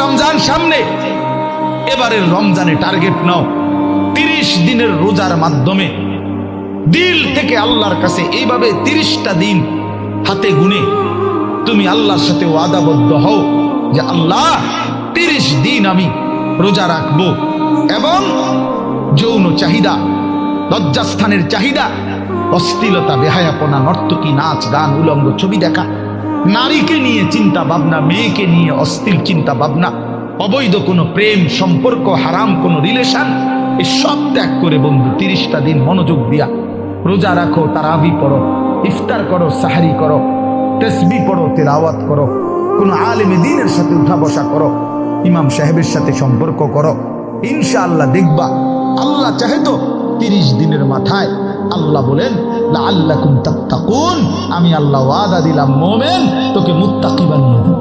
রমজান সামনে, এবারের রমজানে টার্গেট নাও 30 দিনের রোজার মাধ্যমে দিল থেকে আল্লাহর কাছে এইভাবে 30টা দিন হাতে গুনে তুমি আল্লাহর সাথে ওয়াদাবদ্ধ হও যে আল্লাহ 30 দিন আমি রোজা রাখবো। এবং যৌন চাহিদা, লজ্জাস্থানের চাহিদা, অশ্লীলতা, বেহায়াপনা, নর্তকী, নাচ গান, উলঙ্গ ছবি দেখা, নারীকে নিয়ে চিন্তা ভাবনা, মেয়েকে নিয়ে অশ্লীল চিন্তা ভাবনা, অবৈধ কোনো প্রেম সম্পর্ক, হারাম কোনো রিলেশন, এই সব ত্যাগ করে বন্ধু 30টা দিন মনোযোগ দিয়া রোজা রাখো, তারাবি পড়ো, ইফতার করো, সাহারি করো, তাসবিহ পড়ো, তেলাওয়াত করো, কোনো আলেমে দ্বীনের সাথে উঠা বসা করো, ইমাম সাহেবের সাথে সম্পর্ক করো। ইনশাআল্লাহ দেখবা আল্লাহ চাহে তো 30 দিনের মাথায় আল্লাহ বলেন লাআল্লাকুম তাত্তাকুন, আমি আল্লাহ ওয়াদা দিলাম মোমেন তোকে মুত্তাকি বানিয়ে দেব।